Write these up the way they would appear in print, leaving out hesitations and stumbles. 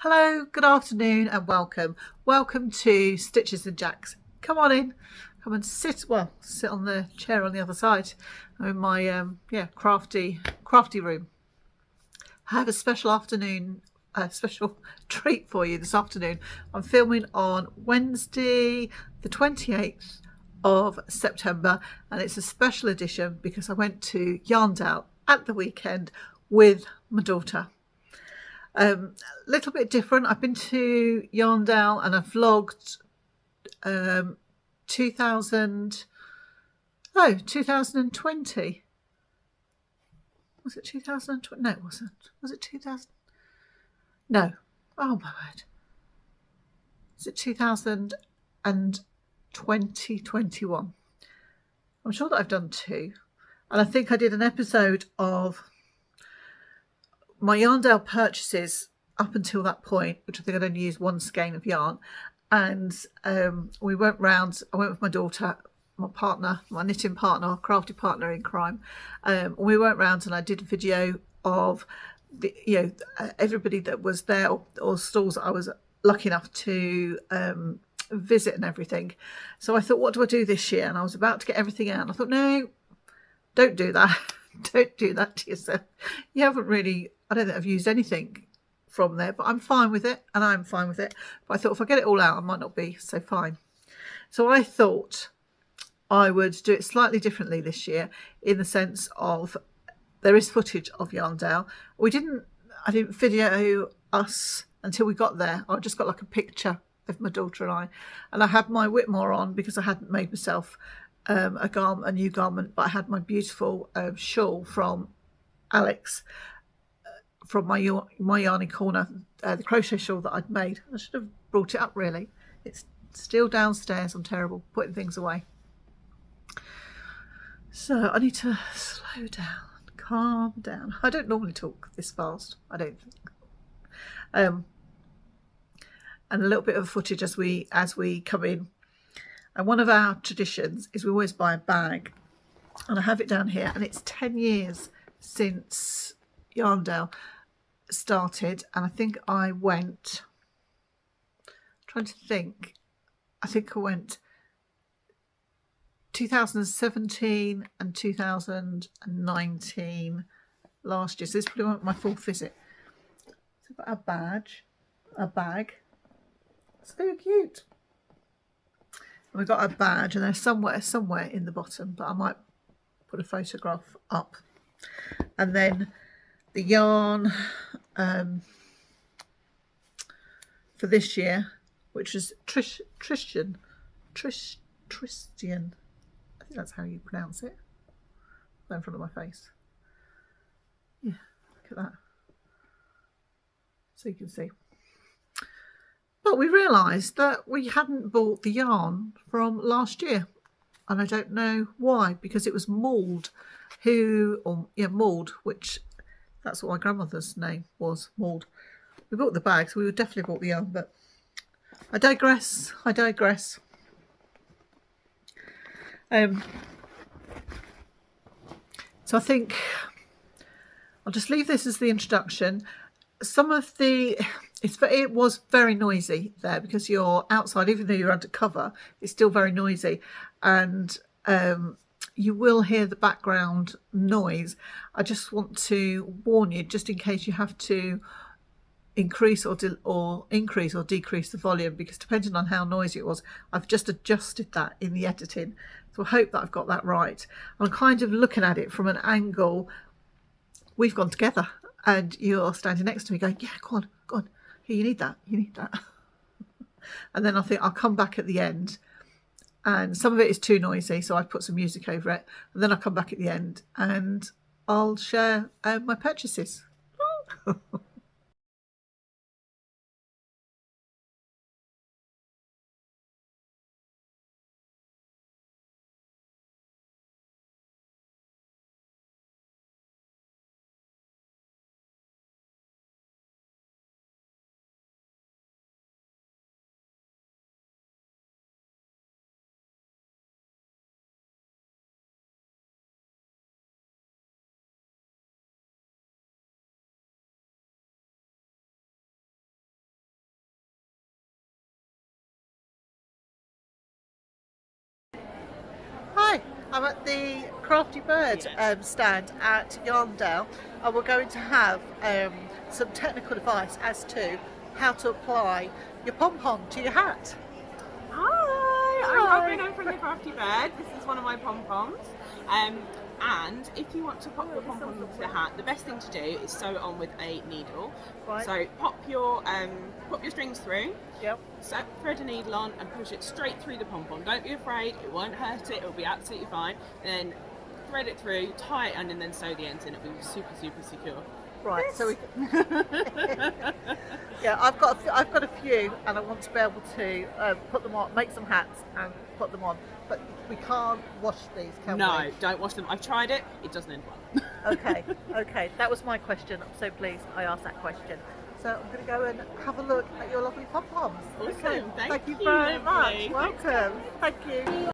Hello, good afternoon and welcome. Welcome to Stitches and Jacks. Come on in. Come and sit on the chair on the other side. I'm in my crafty room. I have a special treat for you this afternoon. I'm filming on Wednesday the 28th of September, and it's a special edition because I went to Yarndale at the weekend with my daughter. Little bit different. I've been to Yarndale and I've vlogged 2020. Was it 2020? No, it wasn't. Was it 2000? No. Oh my word. Is it 2021? I'm sure that I've done two. And I think I did an episode of my Yarndale purchases up until that point, which I think I'd only used one skein of yarn. And we went round. I went with my daughter, my partner, my knitting partner, our crafty partner in crime. We went round and I did a video of everybody that was there, or stalls that I was lucky enough to visit and everything. So I thought, what do I do this year? And I was about to get everything out. And I thought, no, don't do that. Don't do that to yourself. You haven't really, I don't think I've used anything from there, but I'm fine with it, and I'm fine with it. But I thought if I get it all out, I might not be so fine. So I thought I would do it slightly differently this year, in the sense of there is footage of Yarndale. I didn't video us until we got there. I just got like a picture of my daughter and I had my Whitmore on because I hadn't made myself a new garment, but I had my beautiful shawl from Alex from my Yarny Corner, the crochet shawl that I'd made. I should have brought it up, really. It's still downstairs. I'm terrible putting things away. So I need to slow down, calm down. I don't normally talk this fast, I don't think. And a little bit of footage as we come in. And one of our traditions is we always buy a bag, and I have it down here, and it's 10 years since Yarndale started, and I think I went, I think I went 2017 and 2019 last year, so this is probably my fourth visit. So I've got a bag, so cute. We've got a badge, and there's somewhere in the bottom, but I might put a photograph up. And then the yarn for this year, which is Tristian. I think that's how you pronounce it. Right in front of my face. Yeah, look at that. So you can see. But we realised that we hadn't bought the yarn from last year. And I don't know why, because it was Maud, Maud, which that's what my grandmother's name was, Maud. We bought the bag, so we would definitely bought the yarn, but I digress. So I think I'll just leave this as the introduction. It was very noisy there because you're outside, even though you're undercover, it's still very noisy, and you will hear the background noise. I just want to warn you, just in case you have to increase or decrease the volume, because depending on how noisy it was, I've just adjusted that in the editing. So I hope that I've got that right. I'm kind of looking at it from an angle. We've gone together, and you're standing next to me going, yeah, go on. Here, you need that. And then I think I'll come back at the end, and some of it is too noisy, so I've put some music over it. And then I'll come back at the end and I'll share my purchases. I'm at the Crafty Bird stand at Yarndale, and we're going to have some technical advice as to how to apply your pom-pom to your hat. Hi, I'm Robyn. I'm from the Crafty Bird. This is one of my pom-poms. And if you want to pop your pom-pom into the hat, the best thing to do is sew it on with a needle. Right. So pop your strings through. Yep. Thread a needle on and push it straight through the pom-pom. Don't be afraid, it won't hurt it, it'll be absolutely fine. And then thread it through, tie it and then sew the ends in. It'll be super, super secure. Right, so we yeah, I've got a few, and I want to be able to put them on, make some hats and put them on. But we can't wash these, can we? No, don't wash them. I've tried it. It doesn't end well. Okay. That was my question. I'm so pleased I asked that question. So I'm going to go and have a look at your lovely pom-poms. Awesome. Okay. Thank you very lovely. much. Welcome. Thank you.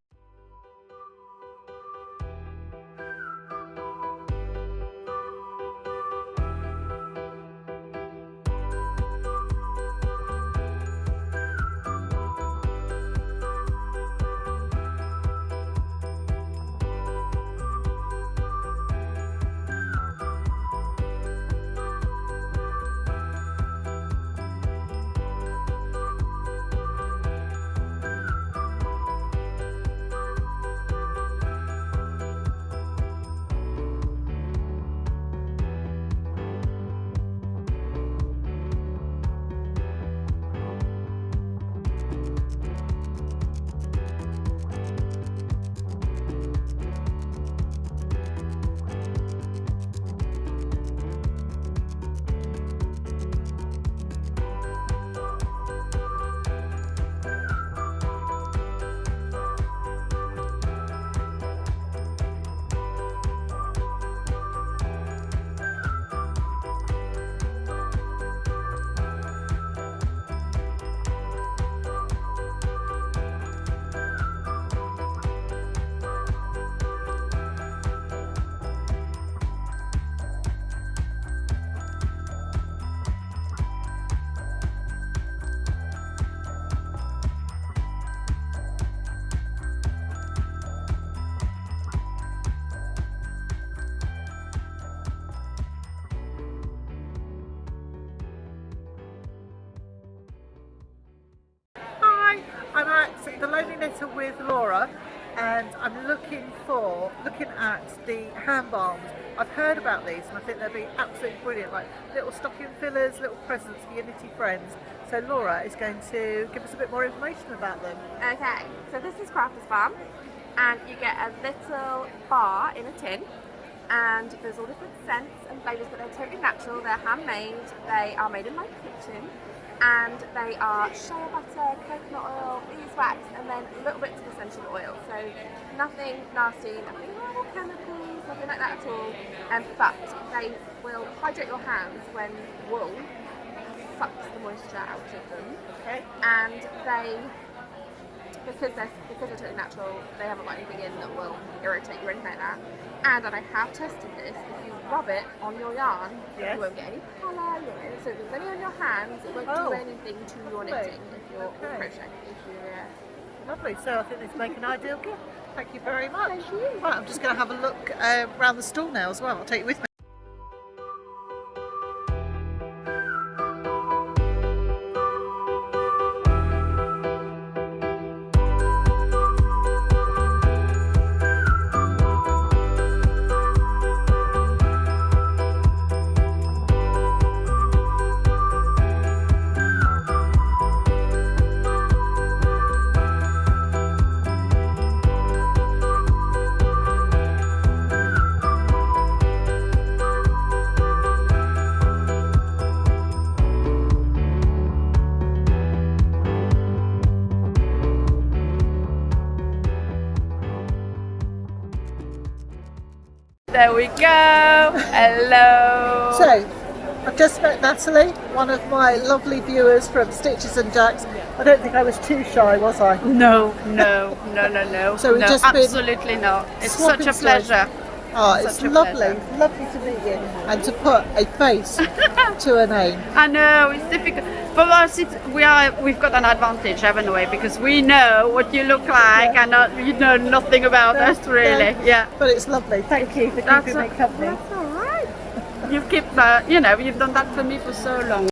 I'm at the Lonely Knitter with Laura, and I'm looking at the hand balms. I've heard about these and I think they'll be absolutely brilliant, like little stocking fillers, little presents for your knitty friends. So Laura is going to give us a bit more information about them. Okay, so this is Crafter's Balm, and you get a little bar in a tin, and there's all different scents and flavours, but they're totally natural, they're handmade, they are made in my kitchen. And they are shea butter, coconut oil, beeswax, and then little bits of essential oil. So nothing nasty, nothing horrible chemicals, nothing like that at all. But they will hydrate your hands when wool sucks the moisture out of them. Okay. And they, because they're totally natural, they haven't got anything in that will irritate you or anything like that. And I have tested this. If you rub it on your yarn, yes, you won't get any colour. So if there's any on your hands, it won't do anything to your knitting if you're crocheting. Lovely. So I think this make an ideal gift. Thank you very much. Thank you. Right, I'm just going to have a look around the stall now as well. I'll take you with me. There we go. Hello. So, I've just met Natalie, one of my lovely viewers from Stitches and Jacks. I don't think I was too shy, was I? No. So we've just been absolutely not. It's swapping such a pleasure. Oh, it's Such a lovely. pleasure. It's lovely to meet you and to put a face to a name. I know it's difficult. For us, we've got an advantage, haven't we? Because we know what you look like, and you know nothing about us really. Yeah. But it's lovely. Thank you for keeping me company. That's all right. You've kept, you've done that for me for so long.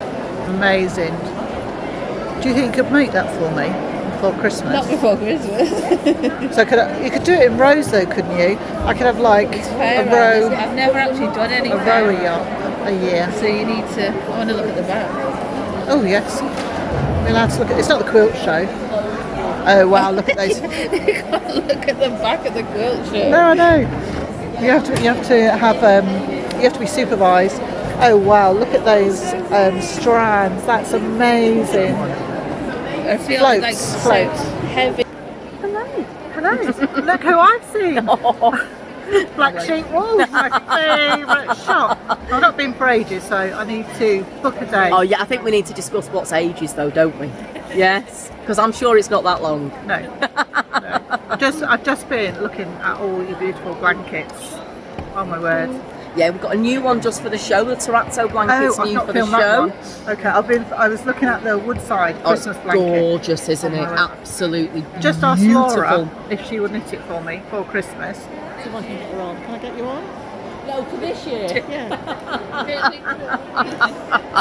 Amazing. Do you think you could make that for me before Christmas? Not before Christmas. So you could do it in rows though, couldn't you? I could have like Fair a row, I've never actually done any a fair row round. a year. So you need to. I want to look at the back. Oh yes. We're allowed to look at. It's not the quilt show. Oh wow! Look at those. You can't look at the back of the quilt shirt. No, I know. You have to have you have to be supervised. Oh wow! Look at those strands. That's amazing. I feel like Floats, so floats. heavy. Hello. Look who I've seen. Black Sheep Wool, my favourite shop. I've not been for ages, so I need to book a day. Oh yeah, I think we need to discuss what's ages though, don't we? Yes, because I'm sure it's not that long. No. I've just been looking at all your beautiful blankets. Oh my word. Yeah, we've got a new one just for the show. The terrazzo blankets I've new not for the filmed that show. one. Okay, I was looking at the Woodside Oh, it's Christmas blanket. gorgeous, isn't Oh, it? my word. Absolutely Just asked beautiful. Laura if she would knit it for me for Christmas. See if I can get her on. Can I get you on? No, for this year.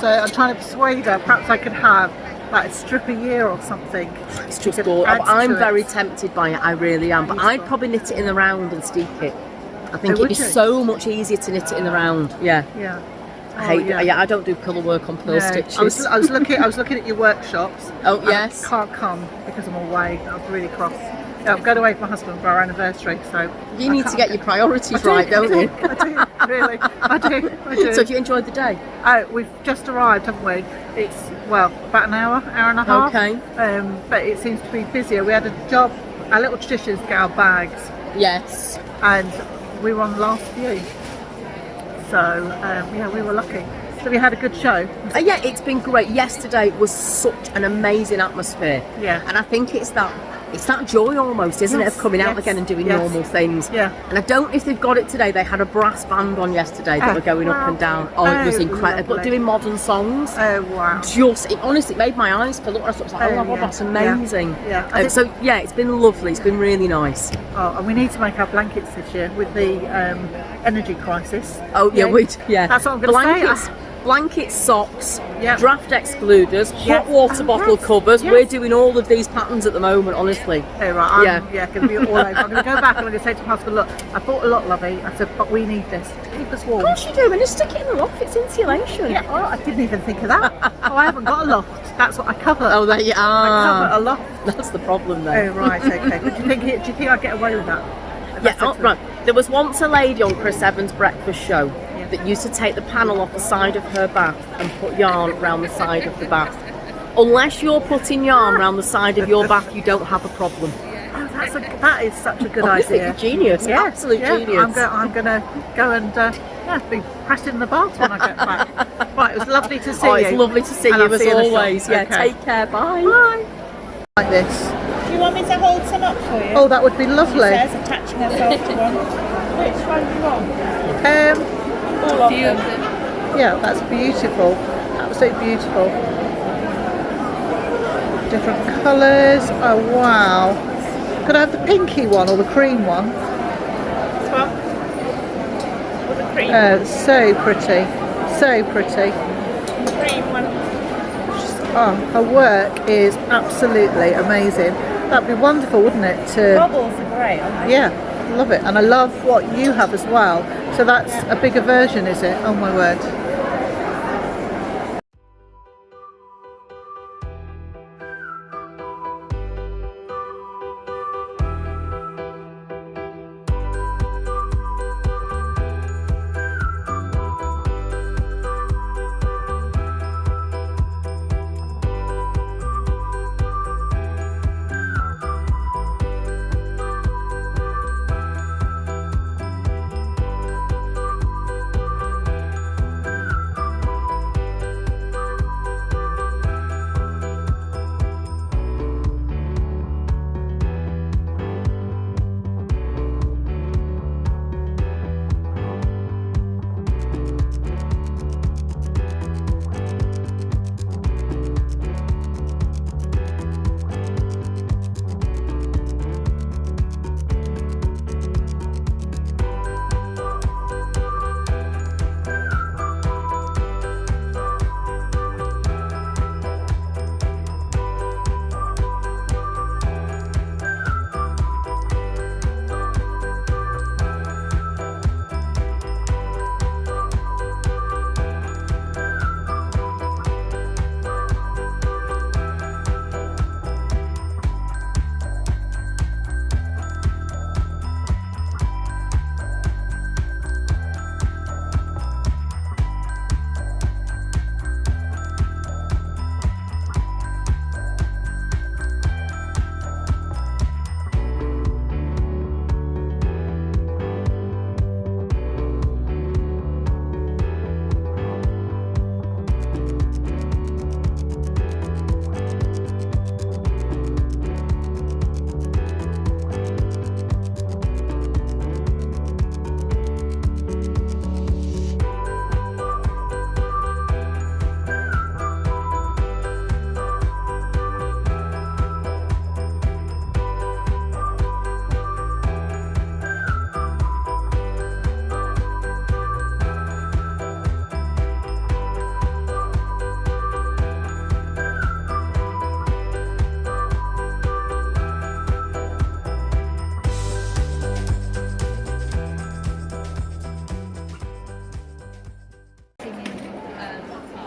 So I'm trying to persuade her. Perhaps I could have like a strip a year or something. It's She just could gorgeous. add I'm to it. very tempted by it. I really am. But I'd Beautiful. probably knit it in the round and steek it. I think Oh, it'd would be you? so much easier to knit it in the round. Yeah. Yeah. I hate. yeah. Yeah, I don't do colour work on pearl No. stitches. I was looking at your workshops. Oh, and yes. I can't come because I'm away. I was really cross. Yeah, I'm going away with my husband for our anniversary, so You need to get your priorities I right, don't you? I do, really. I do. So have you enjoyed the day? We've just arrived, haven't we? It's about an hour and a half. Okay. But it seems to be busier. We had a job. Our little traditions get our bags, Yes. and we were on the last few. So yeah, we were lucky. So we had a good show. Yeah, it's been great. Yesterday was such an amazing atmosphere. Yeah. And I think it's that joy almost, isn't it, of coming out again and doing normal things. Yeah. And I don't know if they've got it today. They had a brass band on yesterday that were going up and down. Oh, it was incredible. But lovely. doing modern songs. Oh wow. Honestly, it made my eyes fill up. I was like, oh my God, that's amazing. Yeah. I think- So yeah, it's been lovely. It's been really nice. Oh, and we need to make our blankets this year with the energy crisis. Oh yeah, Yeah. That's what I'm going to say. Blankets, socks, Yeah. draft excluders, Yes. hot water Oh, bottle yes. covers. Yes. We're doing all of these patterns at the moment, honestly. Oh, right. Yeah. Going to be all over. I'm going to go back and I'm going to say to my husband, look, I bought a lot, lovey. I said, but we need this to keep us warm. Of course you do, and just stick it in the loft. It's insulation. Yeah. Oh, I didn't even think of that. Oh, I haven't got a loft. That's what I cover. Oh, there you I are. cover a loft. That's the problem Oh, then. right. Okay. Do you think I'd get away with that? Yeah, oh, right. There was once a lady on Chris Evans' breakfast show that used to take the panel off the side of her bath and put yarn around the side of the bath. Unless you're putting yarn around the side of your bath, you don't have a problem. Oh, that is such a good I think idea. you're genius. Yeah, Absolute yeah. genius. I'm going to go and Yeah, be pressing the bath when I get back. Right, it was lovely to see Oh, you. it's lovely to see And you I'll as see you in the shop. always. Yeah, Okay. take care. Bye. Bye. Like this. Do you want me to hold some up for you? Oh, that would be lovely. There's attaching herself to one. Which one do you want? All of them. Yeah, that's beautiful. Absolutely beautiful. Different colours. Oh wow. Could I have the pinky one or the cream one? This one? Or the cream? So pretty. So pretty. Cream one. Oh, her work is absolutely amazing. That'd be wonderful, wouldn't it? To Bubbles are great, aren't they? yeah, love it. And I love what you have as well. So that's a bigger version, is it? Oh my word.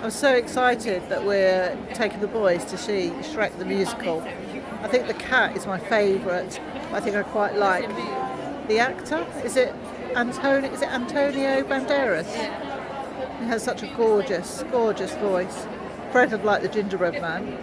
I'm so excited that we're taking the boys to see Shrek the musical. I think the cat is my favourite. I think I quite like the actor. Is it Antonio Banderas? He has such a gorgeous, gorgeous voice. Fred would like the Gingerbread Man.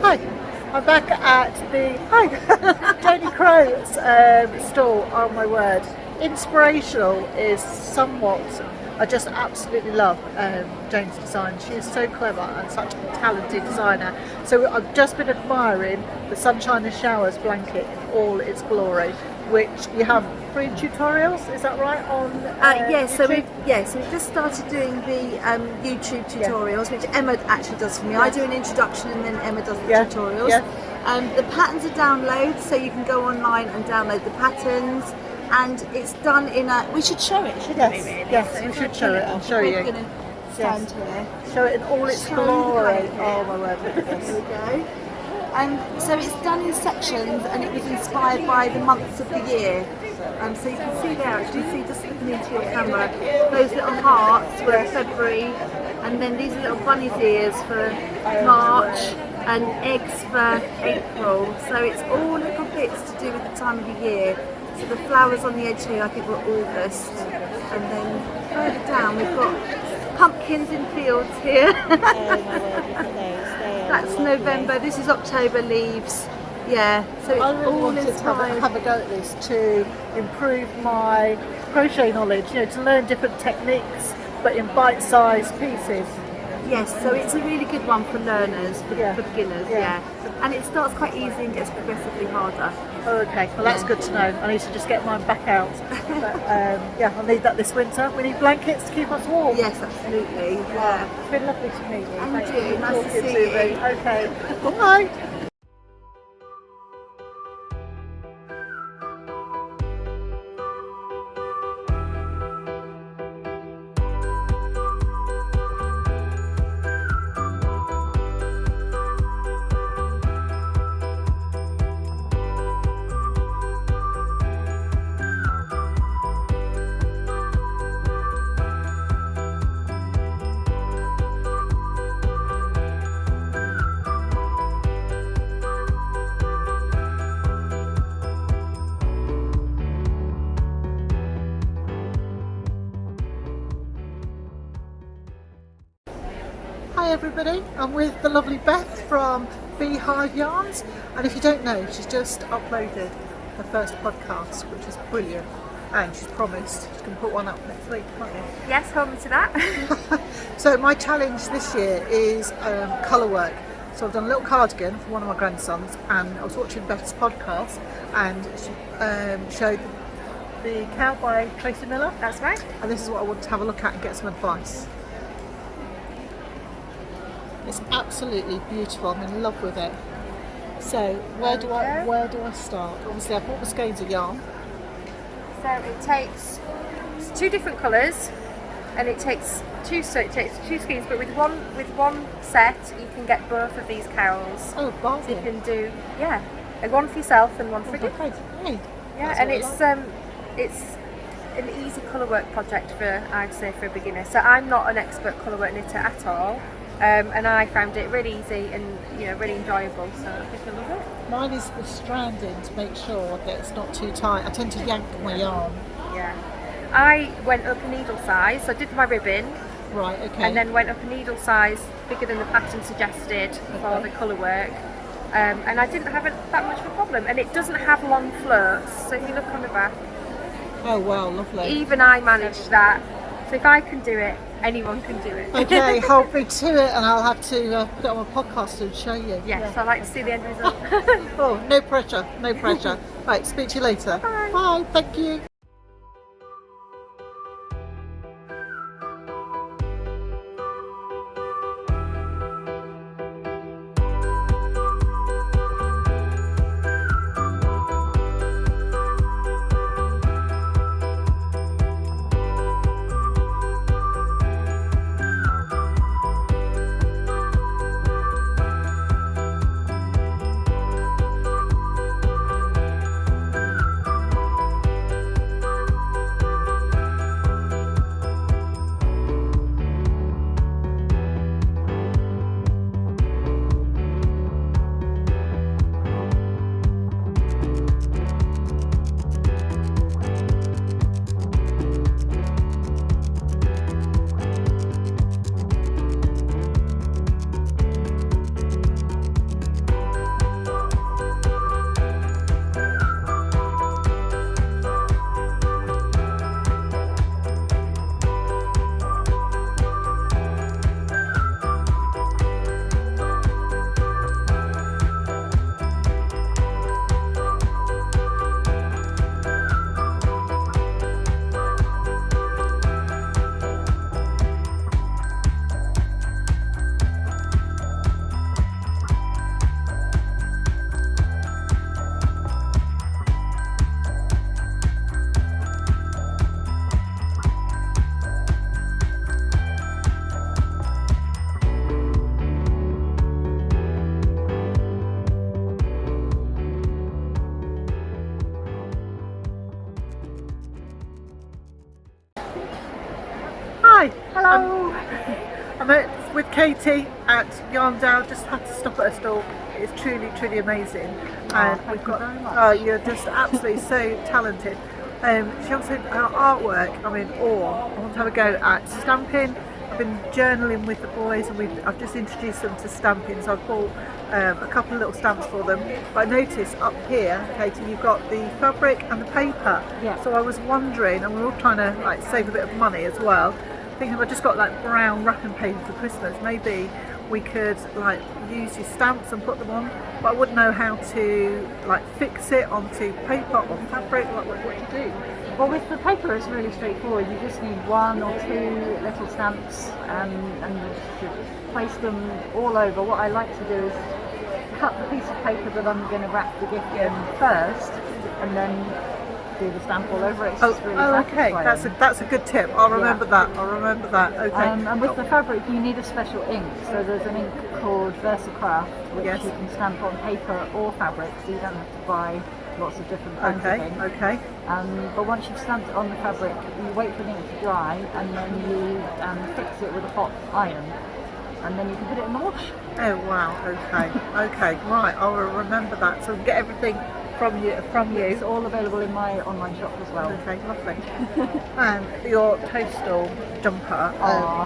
Hi, I'm back at the Tony Crow's stall. Oh my word, inspirational is somewhat. I just absolutely love Jane's design. She is so clever and such a talented designer. So I've just been admiring the Sunshine and Showers blanket in all its glory, which you have free tutorials. Is that right? On so YouTube? we've just started doing the YouTube tutorials, which Emma actually does for me. I do an introduction and then Emma does the tutorials. The patterns are downloads, so you can go online and download the patterns. And it's done in a. We should show it, shouldn't we? Really? Yes, we should show it and show you. We're going to stand here. Show it in all its Show glory. the Oh my word, look at this. Here we go. And so it's done in sections, and it was inspired by the months of the year. So you can see there, actually, see just looking into your camera, those little hearts were February, and then these little bunny's ears for March, and eggs for April. So it's all little bits to do with the time of the year. So the flowers on the edge here, I think, were August, and then further down we've got pumpkins in fields here. That's November. This is October leaves. Yeah, so it's I really all wanted to inspired. have a go at this to improve my crochet knowledge, to learn different techniques, but in bite-sized pieces. Yes, so it's a really good one for learners, for beginners, And it starts quite easy and gets progressively harder. Oh, okay, well that's good to know. I need to just get mine back out. But I'll need that this winter. We need blankets to keep us warm. Yes, absolutely. Yeah. It's been lovely to meet you. And Thank you, for nice to talking see me. you. Okay, bye. Hi everybody, I'm with the lovely Beth from Beehive Yarns, and if you don't know, she's just uploaded her first podcast, which is brilliant, and she's promised she's going to put one up next week, can't you? Yes, hold me to that. So my challenge this year is colour work. So I've done a little cardigan for one of my grandsons, and I was watching Beth's podcast, and she showed the cow by Tracie Miller. That's right. And this is what I want to have a look at and get some advice. It's absolutely beautiful. I'm in love with it. So where do I start? Obviously, I bought the skeins of yarn. So it takes two different colours, and it takes two skeins. But with one set, you can get both of these cowls. Oh, so you can do and one for yourself and one for a gift. Hey. Yeah, and it's an easy colour work project for, I'd say, for a beginner. So I'm not an expert colour work knitter at all. And I found it really easy and really enjoyable, so I think I love it. Mine is the stranding to make sure that it's not too tight. I tend to yank my yarn. Yeah. I went up a needle size, so I did my ribbon. Right, okay. And then went up a needle size bigger than the pattern suggested for the colour work. And I didn't have that much of a problem. And it doesn't have long floats, so if you look on the back. Oh wow, lovely. Even I managed that. So if I can do it, anyone can do it. Okay, hold me to it, and I'll have to put it on my podcast and show you. Yes, I'd like to see the end result. Oh, no pressure, no pressure. Right, speak to you later. Bye. Bye, thank you. with Katie at Yarndale. Just had to stop at a stall. It's truly, truly amazing. And thank you very much. Oh, you're just absolutely so talented. She also her artwork. I'm in awe. I want to have a go at stamping. I've been journaling with the boys, and I've just introduced them to stamping. So I've bought a couple of little stamps for them. But I noticed up here, Katie, you've got the fabric and the paper. Yeah. So I was wondering, and we're all trying to like save a bit of money as well. Thinking if I just got like brown wrapping paper for Christmas, maybe we could like use your stamps and put them on, but I wouldn't know how to like fix it onto paper or fabric. What do you do? Well, with the paper, it's really straightforward. You just need 1 or 2 little stamps and just place them all over. What I like to do is cut the piece of paper that I'm going to wrap the gift in first, and then do the stamp all over it. It's just really okay. satisfying. That's a good tip. I'll remember that. I'll remember that. Okay. And with the fabric, you need a special ink. So there's an ink called Versacraft, which Yes. you can stamp on paper or fabric, so you don't have to buy lots of different kinds of ink. Okay. But once you've stamped it on the fabric, you wait for the ink to dry, and then you fix it with a hot iron, and then you can put it in the wash. Oh wow. Okay. Okay. Right. I'll remember that. So we can get everything from you. It's all available in my online shop as well. Okay, lovely. And your Toadstool jumper,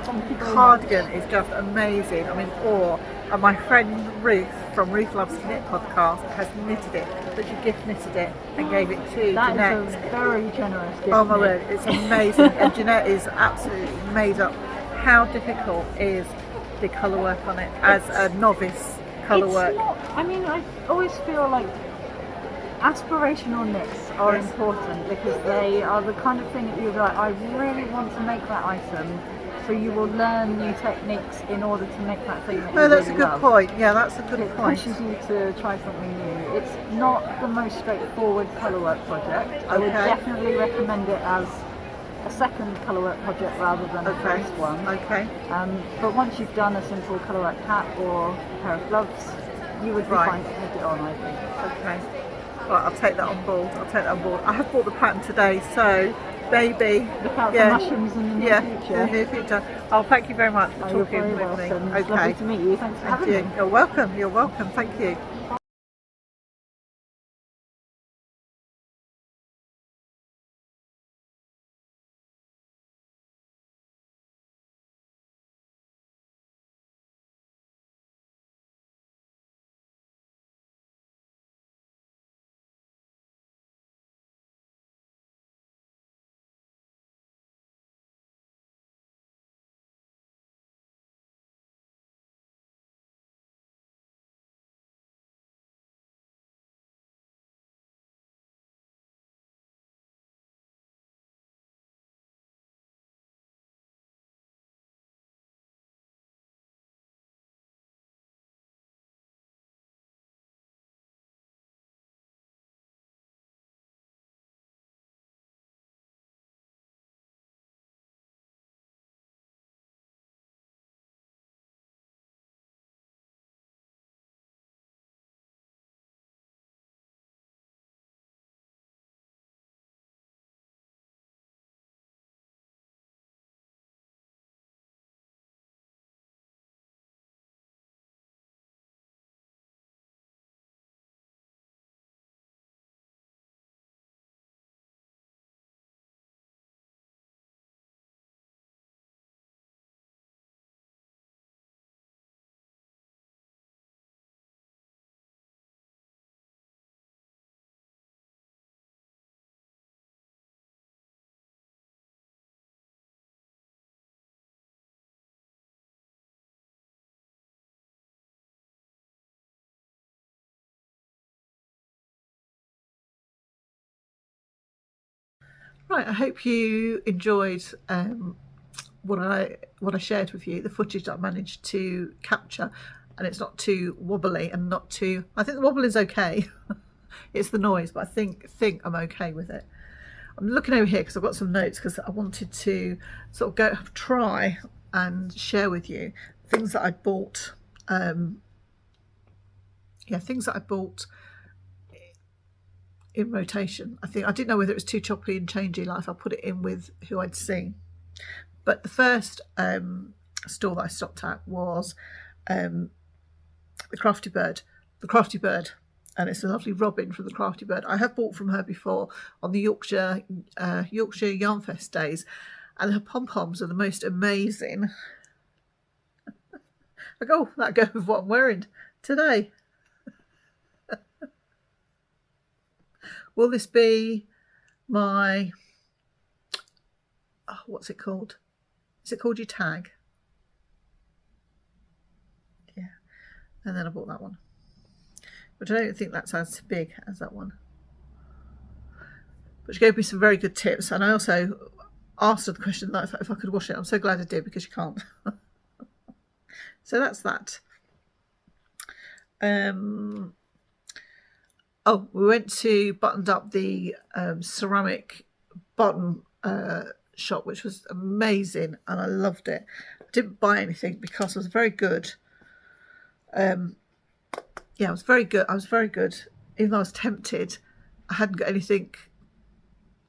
Thank you very cardigan is just amazing. I'm in awe. And my friend Ruth from Ruth Loves Knit podcast has knitted it, but she gift knitted it and gave it to That Jeanette. is a very generous gift. Oh my word, it's amazing. And Jeanette is absolutely made up. How difficult is the colour work on it as a novice colour work? Not, I mean, I always feel like aspirational knits are Yes. important because they are the kind of thing that you're like, I really want to make that item, so you will learn new techniques in order to make that thing that No, you that's really a good love. point. Yeah, that's a good It point. pushes you to try something new. It's not the most straightforward colourwork project. I would Okay. definitely recommend it as a second colourwork project rather than a Okay. first one. Okay. But once you've done a simple colourwork hat or a pair of gloves, you would be Right. fine to take it on, I think. Okay. Right, I'll take that on board. I have bought the pattern today, so maybe. Look out Yeah. for mushrooms in the near Yeah, future. in the near future. Oh, thank you very much for Oh, you're talking very with welcome. me. It's lovely to meet you. Thanks for Thank having you. me. You're welcome. You're welcome. Thank you. Right, I hope you enjoyed what I shared with you, the footage that I managed to capture, and it's not too wobbly and not too. I think the wobble is okay. It's the noise, but I think I'm okay with it. I'm looking over here because I've got some notes because I wanted to sort of go try and share with you things that I bought. Things that I bought in rotation. I think I didn't know whether it was too choppy and changey, like if I put it in with who I'd seen. But the first store that I stopped at was the Crafty Bird. The Crafty Bird. And it's a lovely Robyn from the Crafty Bird. I have bought from her before on the Yorkshire Yarn Fest days. And her pom-poms are the most amazing. Like, oh, that goes with what I'm wearing today. Will this be my, oh, what's it called? Is it called your tag? Yeah. And then I bought that one. But I don't think that's as big as that one. But she gave me some very good tips. And I also asked her the question that if I could wash it. I'm so glad I did, because you can't. So that's that. Oh, we went to Buttoned Up, the ceramic button shop, which was amazing, and I loved it. I didn't buy anything because it was very good. Yeah, it was very good. I was very good. Even though I was tempted, I hadn't got anything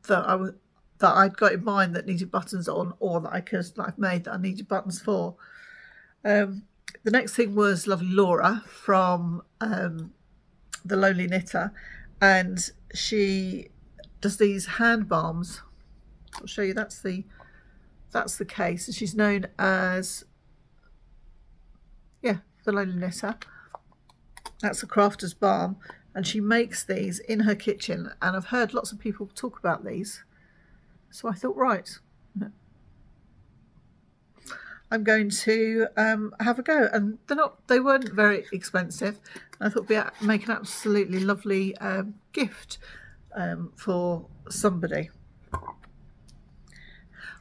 that I'd got in mind that needed buttons on, or that I've made that I needed buttons for. The next thing was lovely Laura from The Lonely Knitter, and she does these hand balms. I'll show you. That's the case, and she's known as The Lonely Knitter. That's a crafter's balm, and she makes these in her kitchen, and I've heard lots of people talk about these, so I thought, right, I'm going to have a go. And they weren't very expensive. I thought it'd make an absolutely lovely gift for somebody.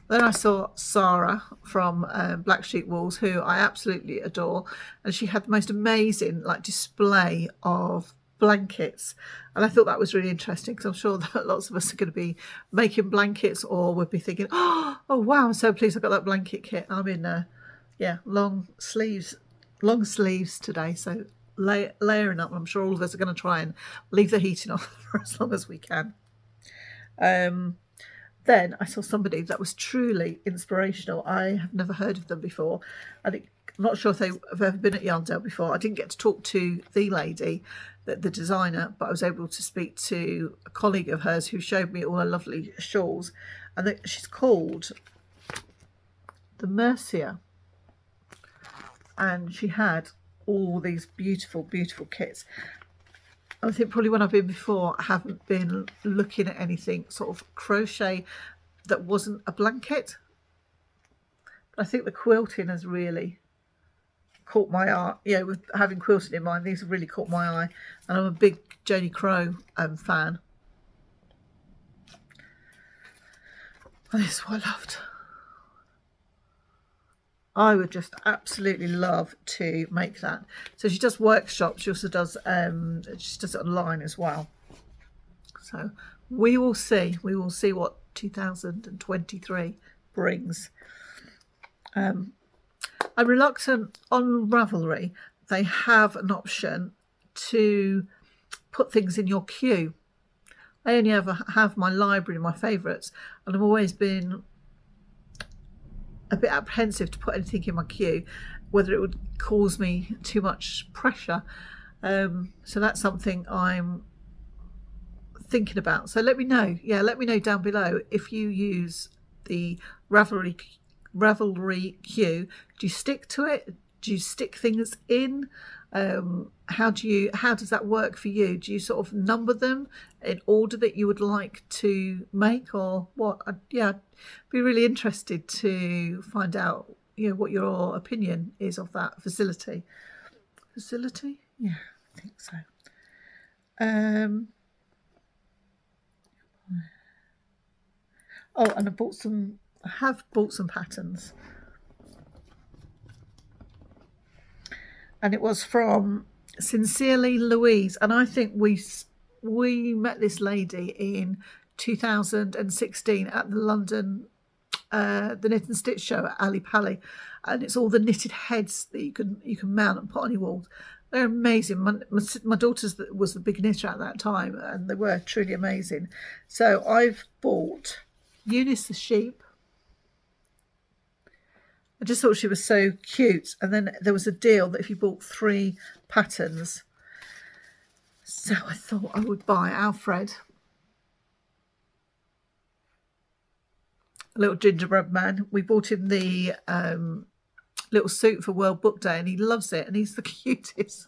Then I saw Sarah from Black Sheep Wools, who I absolutely adore, and she had the most amazing display of blankets, and I thought that was really interesting, because I'm sure that lots of us are going to be making blankets, or would be thinking, oh wow, I'm so pleased I got that blanket kit. I'm in long sleeves today, so layering up. I'm sure all of us are going to try and leave the heating on for as long as we can. Then I saw somebody that was truly inspirational. I have never heard of them before. I'm not sure if they've ever been at Yarndale before. I didn't get to talk to the lady, the designer, but I was able to speak to a colleague of hers who showed me all her lovely shawls. And she's called the Mercia. And she had all these beautiful, beautiful kits. I think probably when I've been before, I haven't been looking at anything sort of crochet that wasn't a blanket. But I think the quilting has really caught my eye. Yeah, with having quilting in mind, these have really caught my eye. And I'm a big Janie Crow fan. And this is what I loved. I would just absolutely love to make that. So she does workshops. She also does she does it online as well. So we will see. We will see what 2023 brings. I'm reluctant on Ravelry. They have an option to put things in your queue. I only ever have my library, my favourites, and I've always been a bit apprehensive to put anything in my queue, whether it would cause me too much pressure. So that's something I'm thinking about. So let me know. Yeah, let me know down below if you use the Ravelry queue. Do you stick to it? Do you stick things in? How does that work for you? Do you sort of number them in order that you would like to make, or what? I'd be really interested to find out, what your opinion is of that facility. Yeah, I think so. Oh, and I have bought some patterns, and it was from Sincerely Louise, and I think we met this lady in 2016 at the London the Knit and Stitch show at Ali Pali, and it's all the knitted heads that you can mount and put on your walls. They're amazing. My daughter's was the big knitter at that time, and they were truly amazing. So I've bought Eunice the sheep, I just thought she was so cute. And then there was a deal that if you bought 3 patterns, so I thought I would buy Alfred a little gingerbread man. We bought him the little suit for World Book Day, and he loves it, and he's the cutest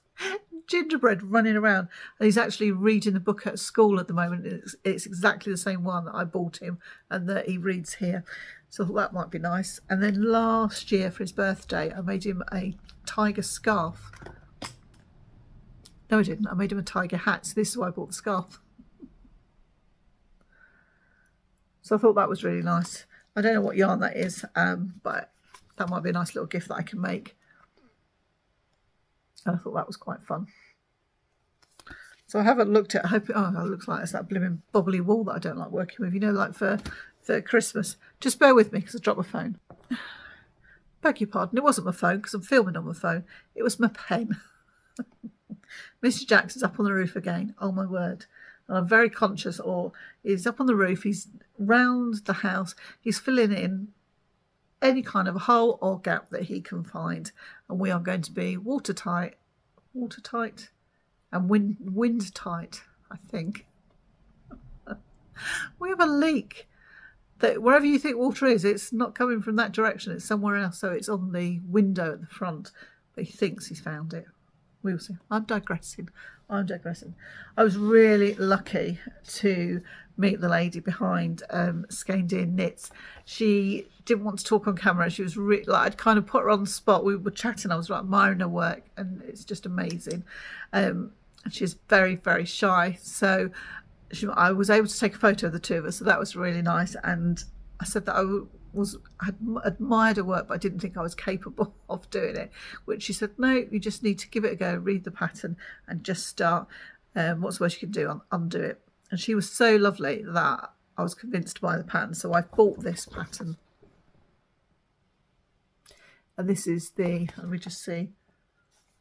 gingerbread running around, and he's actually reading the book at school at the moment. It's exactly the same one that I bought him and that he reads here, so I thought that might be nice. And then last year for his birthday I made him a tiger scarf. No, I didn't. I made him a tiger hat, so this is why I bought the scarf. So I thought that was really nice. I don't know what yarn that is, but that might be a nice little gift that I can make. And I thought that was quite fun. So I haven't looked at, it looks like it's that blooming bobbly wool that I don't like working with, you know, like for Christmas. Just bear with me because I dropped my phone. Beg your pardon, it wasn't my phone because I'm filming on my phone. It was my pen. Mr. Jackson's up on the roof again, oh my word. And I'm very conscious, or he's up on the roof, he's round the house, he's filling in any kind of hole or gap that he can find. And we are going to be watertight and wind tight, I think. We have a leak that wherever you think water is, it's not coming from that direction, it's somewhere else. So it's on the window at the front, but he thinks he's found it. We will see. I'm digressing. I was really lucky to meet the lady behind Skein Knits. She didn't want to talk on camera. She was really, like, I'd kind of put her on the spot. We were chatting. I was like admiring her work, and it's just amazing. And she's very, very shy. So I was able to take a photo of the two of us. So that was really nice. And I said that I had admired her work, but I didn't think I was capable of doing it, which she said, no, you just need to give it a go, read the pattern and just start. What's the worst you can do? Undo it. And she was so lovely that I was convinced to buy the pattern, so I bought this pattern. And this is the, let me just see,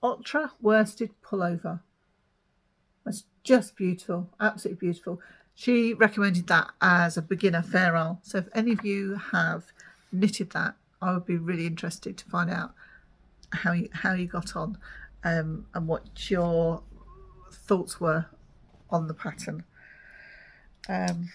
ultra worsted pullover. That's just beautiful, absolutely beautiful. She recommended that as a beginner fair isle. So if any of you have knitted that, I would be really interested to find out how you got on and what your thoughts were on the pattern. And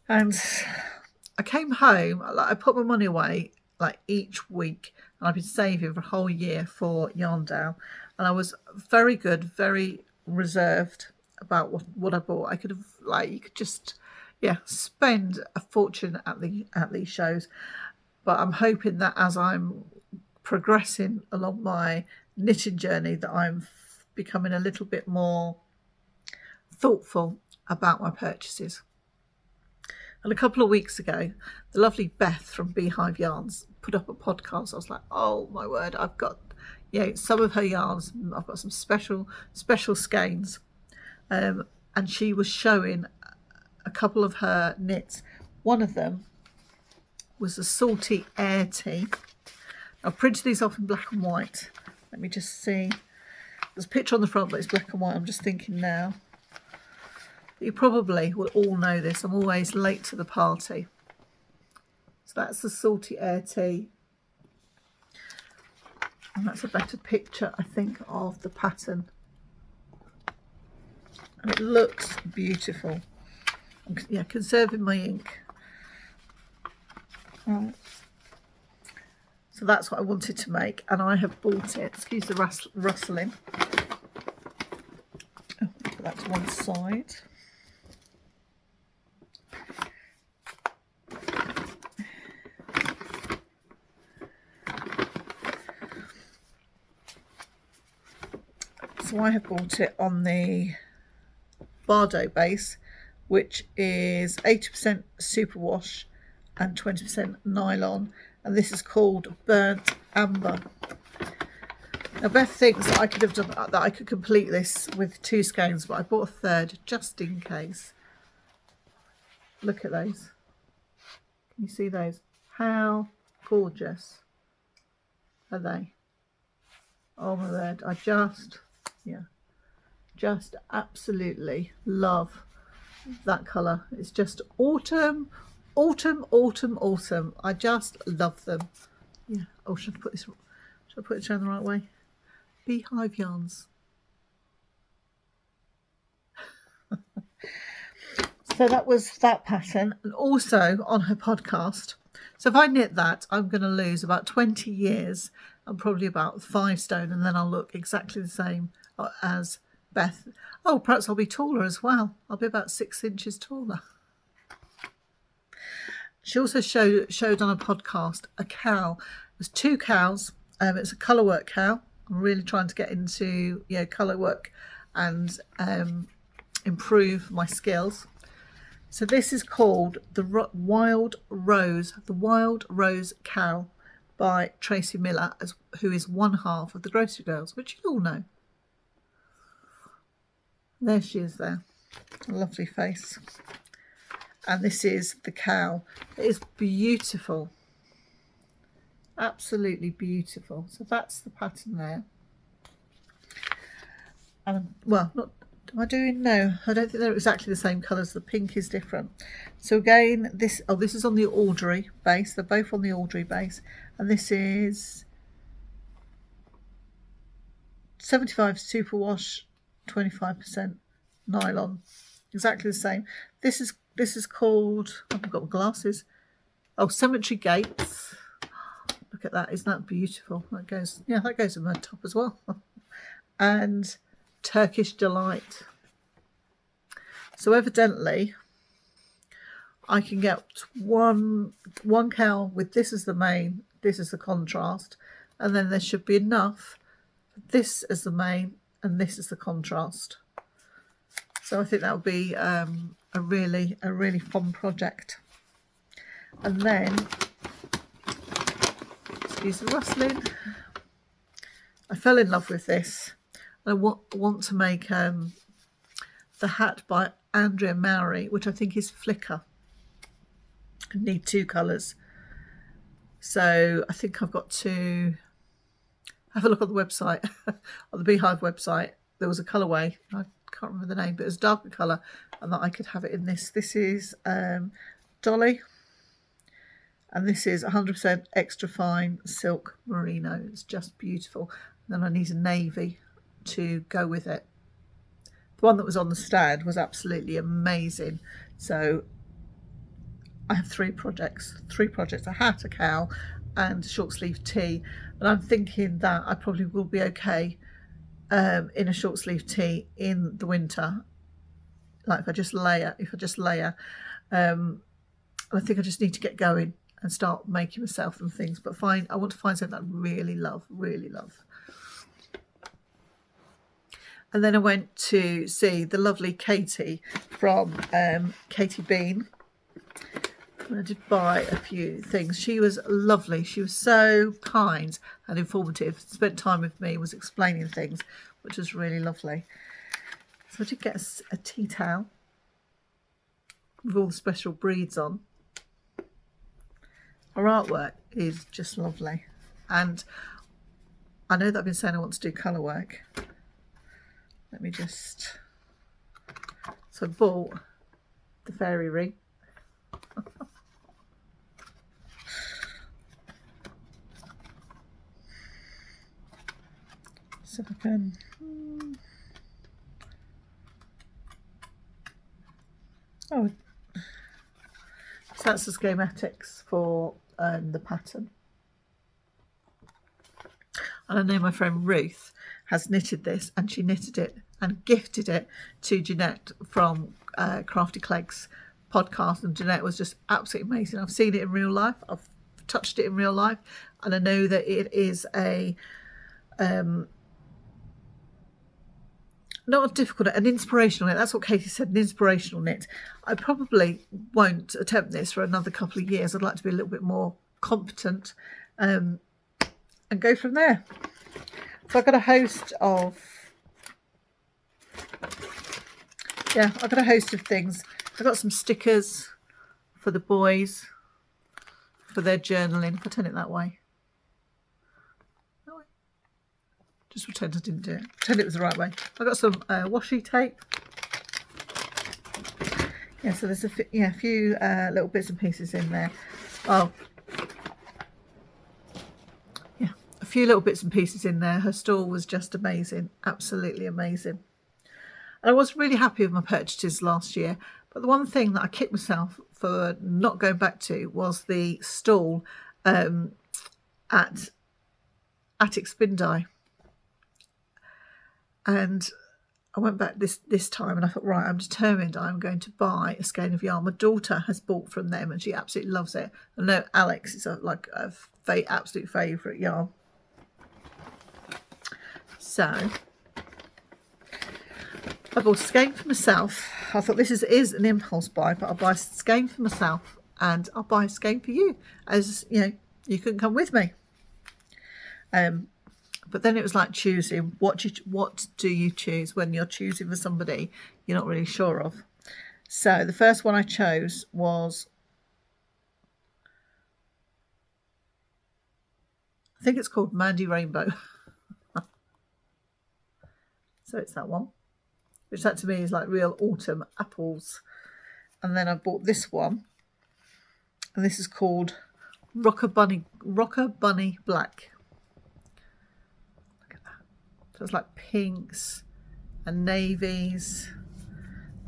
I came home, I put my money away like each week, and I've been saving for a whole year for Yarndale, and I was very good, very reserved about what I bought. I could have, like, you could just spend a fortune at these shows, but I'm hoping that as I'm progressing along my knitting journey that I'm becoming a little bit more thoughtful about my purchases. And a couple of weeks ago, the lovely Beth from Beehive Yarns put up a podcast. I was like, oh my word, I've got some of her yarns. I've got some special skeins. And she was showing a couple of her knits. One of them was a salty air tea. I printed these off in black and white. Let me just see. There's a picture on the front, but it's black and white. I'm just thinking now. You probably will all know this. I'm always late to the party. So that's the salty air tea. And that's a better picture, I think, of the pattern. And it looks beautiful. I'm conserving my ink. Right. So that's what I wanted to make, and I have bought it. Excuse the rustling. Oh, put that to one side. So I have bought it on the Bardo base, which is 80% superwash and 20% nylon, and this is called Burnt Amber. Now Beth thinks that I could have done that, I could complete this with 2 skeins, but I bought a third just in case. Look at those. Can you see those? How gorgeous are they? Oh my word, I just absolutely love that colour. It's just autumn Autumn, autumn, autumn. I just love them. Yeah. Oh, should I put this? Should I put it down the right way? Beehive yarns. So that was that pattern, and also on her podcast. So if I knit that, I'm going to lose about 20 years and probably about 5 stone, and then I'll look exactly the same as Beth. Oh, perhaps I'll be taller as well. I'll be about 6 inches taller. She also showed on a podcast a cow. There's 2 cows. It's a colour work cow. I'm really trying to get into colour work and improve my skills. So this is called the Wild Rose Cow by Tracie Miller, who is one half of the Grocery Girls, which you all know. There she is there. A lovely face. And this is the cow. It is beautiful. Absolutely beautiful. So that's the pattern there. And well, not. Am I doing? No, I don't think they're exactly the same colours. The pink is different. So again, this is on the Audrey base. They're both on the Audrey base, and this is 75 superwash, 25% nylon. Exactly the same. This is called. I've got my glasses. Oh, Cemetery Gates. Look at that! Isn't that beautiful? That goes. Yeah, that goes in my top as well. And Turkish Delight. So evidently I can get one cow with this as the main, this is the contrast, and then there should be enough this as the main and this is the contrast. So I think that would be a really fun project. And then, excuse the rustling, I fell in love with this. I want to make the hat by Andrea Mowry, which I think is Flicker. I need 2 colours. So I think I've got to have a look on the website, on the Beehive website. There was a colourway, I can't remember the name, but it was a darker colour, and that I could have it in this. This is Dolly, and this is 100% extra fine silk merino. It's just beautiful. And then I need a navy to go with it. The one that was on the stand was absolutely amazing. So I have 3 projects, a hat, a cow and a short sleeve tee, and I'm thinking that I probably will be okay in a short sleeve tee in the winter, like if I just layer, I think I just need to get going and start making myself and things, but I want to find something that I really love. And then I went to see the lovely Katie from Katie Bean. I did buy a few things. She was lovely. She was so kind and informative. Spent time with me, was explaining things, which was really lovely. So I did get a tea towel with all the special breeds on. Her artwork is just lovely. And I know that I've been saying I want to do colour work. Let me just... So I bought the fairy ring. So if I can... Oh, so that's the schematics for the pattern. And I know my friend Ruth has knitted this, and she knitted it and gifted it to Jeanette from Crafty Clegg's podcast, and Jeanette was just absolutely amazing. I've seen it in real life, I've touched it in real life, and I know that it is a not a difficult, an inspirational knit. That's what Katie said, an inspirational knit. I probably won't attempt this for another couple of years. I'd like to be a little bit more competent and go from there. So I've got a host of, I've got a host of things. I've got some stickers for the boys, for their journaling. If I turn it that way. Just pretend I didn't do it. Pretend it was the right way. I've got some washi tape. Yeah, so there's a few little bits and pieces in there. Oh, yeah, a few little bits and pieces in there. Her stall was just amazing, absolutely amazing. And I was really happy with my purchases last year. But the one thing that I kicked myself for not going back to was the stall at Attic Spin Dye. And I went back this time and I thought, right, I'm determined I'm going to buy a skein of yarn. My daughter has bought from them and she absolutely loves it. I know Alex is absolute favourite yarn. So I bought a skein for myself. I thought this is an impulse buy, but I'll buy a skein for myself and I'll buy a skein for you, as you know, you can come with me. But then it was like choosing what do you choose when you're choosing for somebody you're not really sure of. So the first one I chose was, I think it's called Mandy Rainbow. So it's that one, which that to me is like real autumn apples. And then I bought this one, and this is called Rocker Bunny Black. Look at that. So it's like pinks and navies.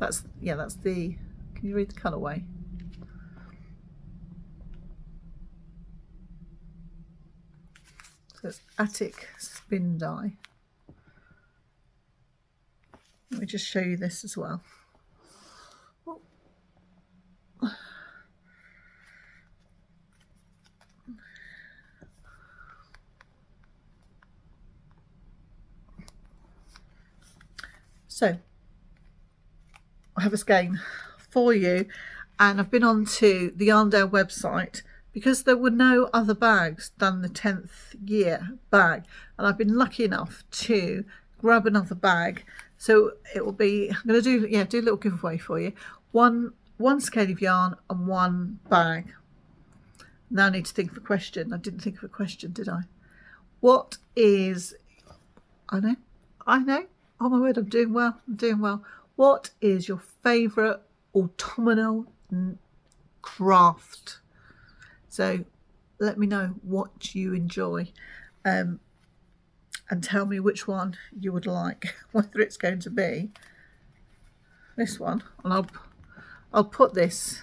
That's the, can you read the colourway? So it's Attic Spin Dye. Let me just show you this as well. Oh. So I have a skein for you, and I've been on to the Yarndale website because there were no other bags than the 10th year bag, and I've been lucky enough to grab another bag. So it will be, I'm going to do a little giveaway for you. One skein of yarn and one bag. Now I need to think of a question. I didn't think of a question, did I? What is, I know. Oh my word, I'm doing well. What is your favourite autumnal craft? So let me know what you enjoy. And tell me which one you would like, whether it's going to be this one, and I'll put this.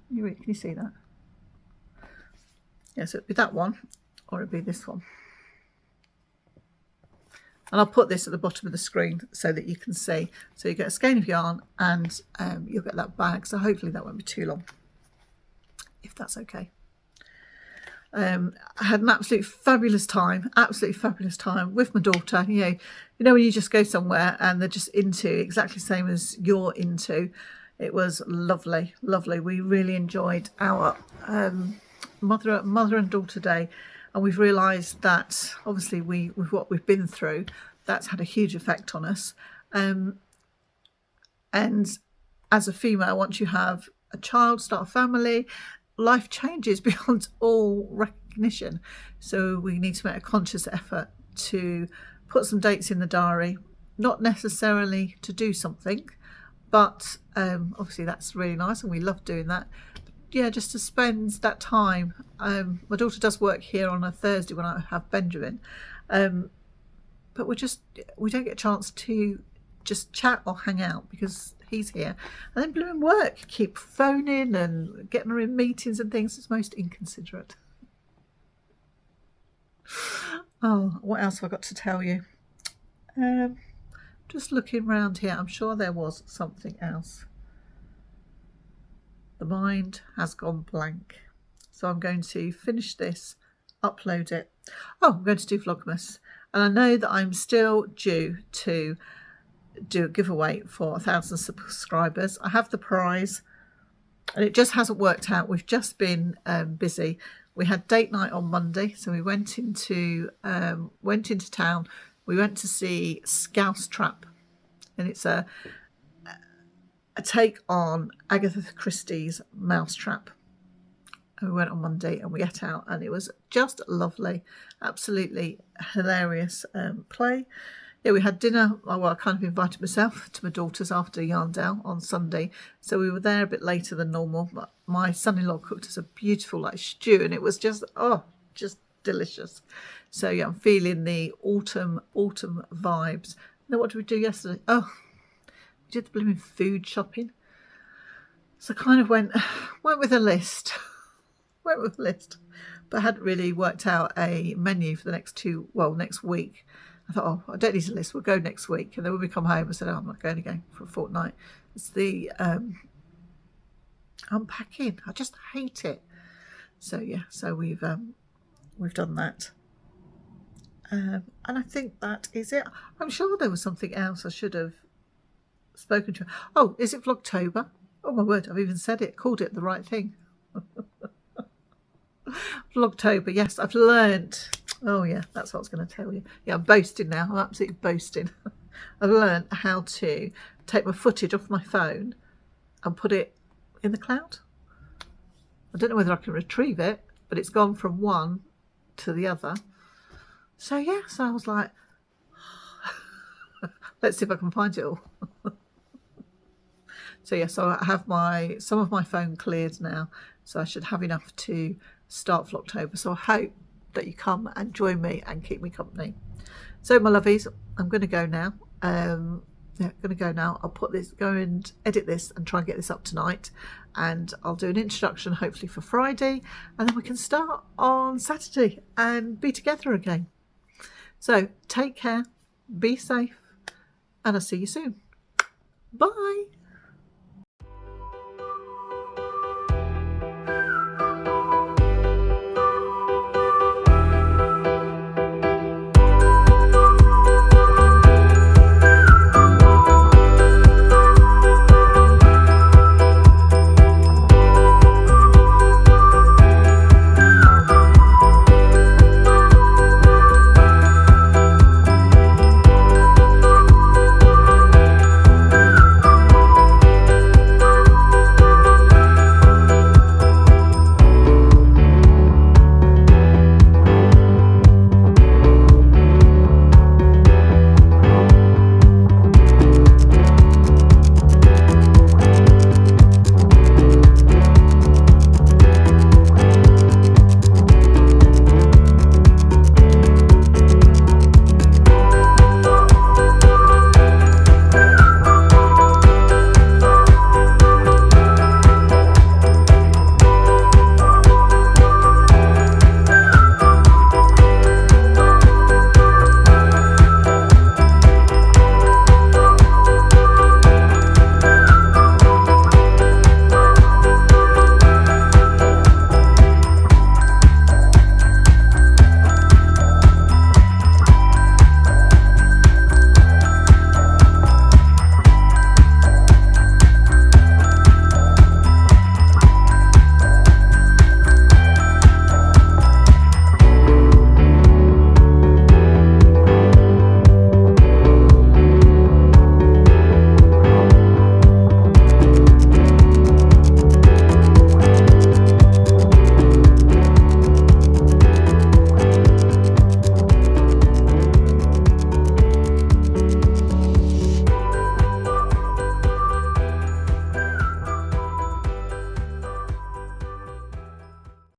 Can you see that? Yes, it'd be that one, or it'd be this one. And I'll put this at the bottom of the screen so that you can see. So you get a skein of yarn, and you'll get that bag. So hopefully that won't be too long, if that's okay. I had an absolutely fabulous time with my daughter. You know when you just go somewhere and they're just into exactly the same as you're into. It was lovely. We really enjoyed our mother and daughter day, and we've realised that obviously with what we've been through, that's had a huge effect on us. And as a female, once you have a child, start a family, life changes beyond all recognition. So we need to make a conscious effort to put some dates in the diary, not necessarily to do something, but obviously that's really nice and we love doing that. Yeah, just to spend that time. My daughter does work here on a Thursday when I have Benjamin, but we don't get a chance to just chat or hang out because he's here, and then blooming work, keep phoning and getting her in meetings and things. It's most inconsiderate. Oh, what else have I got to tell you? Just looking around here, I'm sure there was something else. The mind has gone blank, so I'm going to finish this, upload it. Oh, I'm going to do Vlogmas, and I know that I'm still due to do a giveaway for 1,000 subscribers. I have the prize, and it just hasn't worked out. We've just been busy. We had date night on Monday, so we went into town. We went to see Scouse Trap, and it's a take on Agatha Christie's Mousetrap. And we went on Monday and we ate out, and it was just lovely, absolutely hilarious play. Yeah, we had dinner. Well, I kind of invited myself to my daughter's after Yarndale on Sunday. So we were there a bit later than normal. But my son-in-law cooked us a beautiful stew, and it was just delicious. So yeah, I'm feeling the autumn vibes. Now, what did we do yesterday? Oh, we did the blooming food shopping. So I kind of went with a list. But I hadn't really worked out a menu for the next week. I thought, oh, I don't need a list, we'll go next week. And then when we come home, I said, oh, I'm not going again for a fortnight. It's the unpacking. I just hate it. So yeah, so we've done that. And I think that is it. I'm sure there was something else I should have spoken to. Oh, is it Vlogtober? Oh my word, I've even said it, called it the right thing. Vlogtober, yes, I've learnt. Oh yeah, that's what I was going to tell you. Yeah, I'm boasting now. I'm absolutely boasting. I've learnt how to take my footage off my phone and put it in the cloud. I don't know whether I can retrieve it, but it's gone from one to the other. So yeah, so I was like, let's see if I can find it all. So yeah, so I have some of my phone cleared now, so I should have enough to start Vlogtober. So I hope that you come and join me and keep me company. So my lovies, I'm going to go now. I'll go and edit this and try and get this up tonight, and I'll do an introduction hopefully for Friday, and then we can start on Saturday and be together again. So take care, be safe, and I'll see you soon. Bye.